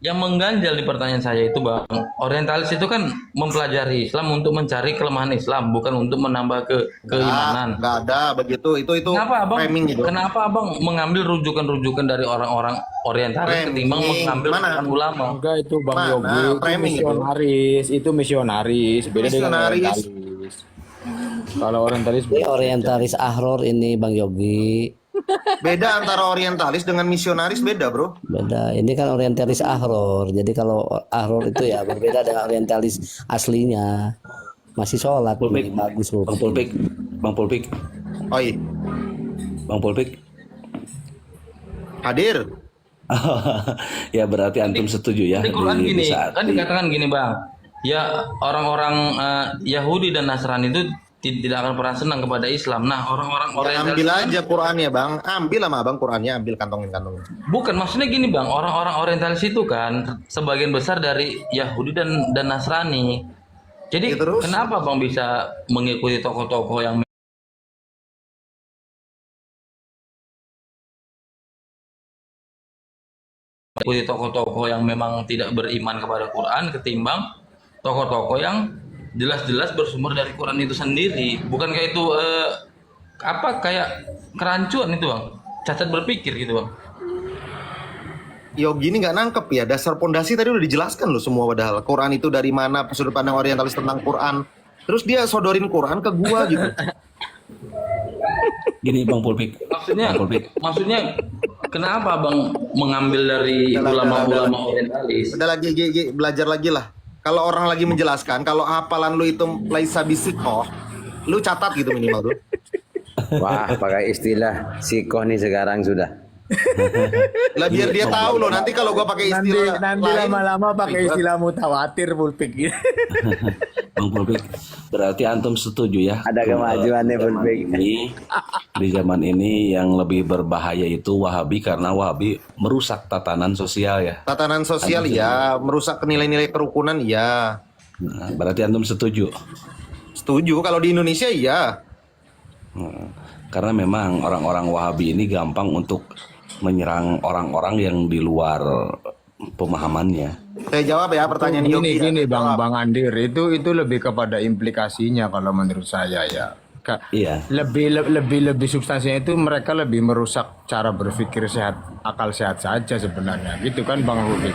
Yang mengganjal di pertanyaan saya itu bang, orientalis itu kan mempelajari Islam untuk mencari kelemahan Islam, bukan untuk menambah keimanan. Nggak ada begitu. Itu Kenapa abang? framing gitu. Kenapa abang mengambil rujukan-rujukan dari orang-orang orientalis Framing. ketimbang mengambil Mana? rujukan ulama? Enggak itu Bang Mana? Yogi, itu Framing itu. misionaris, beda dengan Misionaris. orientalis. Kalau orientalis Ini orientalis Ahror ini Bang Yogi. Beda antara orientalis dengan misionaris, beda bro. Beda. Ini kan orientalis Ahror. Jadi kalau Ahror itu ya berbeda dengan orientalis aslinya. Masih sholat Pulpik. ini bagus Bang Pulpik, Bang Pulpik, Oh iya, Bang Pulpik. hadir. Ya berarti antum setuju ya Di Quran di gini, saat kan dikatakan gini bang, ya orang-orang Yahudi dan Nasrani itu tidak akan pernah senang kepada Islam. Nah orang-orang Ya, orientalis ambil kan- aja Qurannya bang, ambil sama abang Qurannya, ambil kantongin. bukan maksudnya gini bang, orang-orang orientalis itu kan sebagian besar dari Yahudi dan Nasrani. Jadi Ya, terus? kenapa bang bisa mengikuti tokoh-tokoh yang mengikuti tokoh-tokoh yang memang tidak beriman kepada Quran ketimbang tokoh-tokoh yang jelas-jelas bersumber dari Quran itu sendiri. Bukan kayak itu kayak kerancuan itu bang, cacat berpikir gitu bang. Yogi ini nggak nangkep ya, dasar pondasi tadi udah dijelaskan loh semua, padahal Quran itu dari mana, sudut pandang orientalis tentang Quran. Terus dia sodorin Quran ke gua gitu. gini Bang Pulpik. Maksudnya, Bang Pulpik. maksudnya kenapa bang mengambil dari ulama-ulama orientalis? Udah lagi, belajar lagi lah. Kalau orang lagi menjelaskan, kalau hafalan lu itu laisa bisikoh, lu catat gitu minimal tuh. Wah, pakai istilah sikoh nih sekarang sudah. Lah biar dia tahu loh, nanti kalau gua pakai nanti istilah lain, lama-lama pakai ribet. istilah mutawatir Pulpik. Bang Pulpik, berarti antum setuju ya? Ada kemajuan nih Pulpik. Ini di zaman ini yang lebih berbahaya itu Wahabi karena Wahabi merusak tatanan sosial ya. Tatanan sosial ya, merusak nilai-nilai kerukunan ya. Nah, berarti antum setuju. Setuju, kalau di Indonesia iya. Karena memang orang-orang Wahabi ini gampang untuk menyerang orang-orang yang di luar pemahamannya. Saya jawab ya pertanyaan Yogi. Gini ya. Jawab. Bang Andir, itu lebih kepada implikasinya kalau menurut saya ya. Iya. Lebih substansinya itu mereka lebih merusak cara berpikir sehat, akal sehat saja sebenarnya, gitu kan Bang Rubik.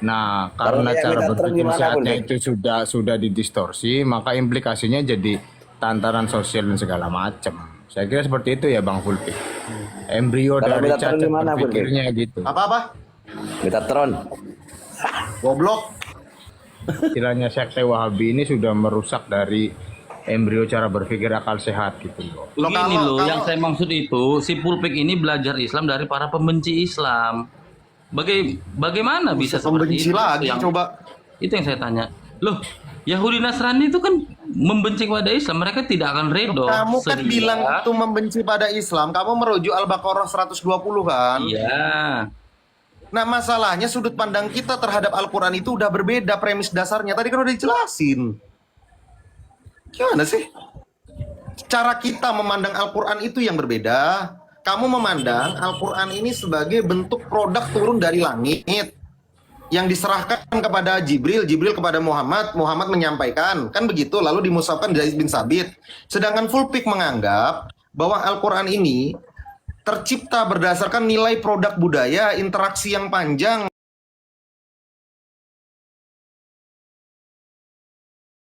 Nah, karena Kalau cara yang berpikir gimana, sehatnya Pulpik? itu sudah didistorsi, maka implikasinya jadi tantangan sosial dan segala macam. Saya kira seperti itu ya Bang Fulpik. Embrio Kalau dari Metatron cacat gimana, Fulpik? berpikirnya gitu. Apa? Metatron. Goblok. Istilahnya sekte Wahabi ini sudah merusak dari embrio cara berpikir akal sehat gitu loh. Loh, Begini kalau- loh, kalau- yang saya maksud itu si Pulpik ini belajar Islam dari para pembenci Islam. Bagaimana bisa seperti Pembenci itu? lagi Yang- coba. Itu yang saya tanya. Loh, Yahudi Nasrani itu kan membenci kepada Islam, mereka tidak akan redo. Kamu kan sedia- bilang itu membenci pada Islam, kamu merujuk Al-Baqarah 120 kan? Iya. Nah masalahnya sudut pandang kita terhadap Al-Quran itu udah berbeda premis dasarnya. Tadi kan udah dijelasin. Gimana sih? Cara kita memandang Al-Quran itu yang berbeda. Kamu memandang Al-Quran ini sebagai bentuk produk turun dari langit yang diserahkan kepada Jibril kepada Muhammad menyampaikan, kan begitu, lalu dimusabkan Zaid bin Sabit. Sedangkan Fulpik menganggap bahwa Al-Quran ini tercipta berdasarkan nilai produk budaya, interaksi yang panjang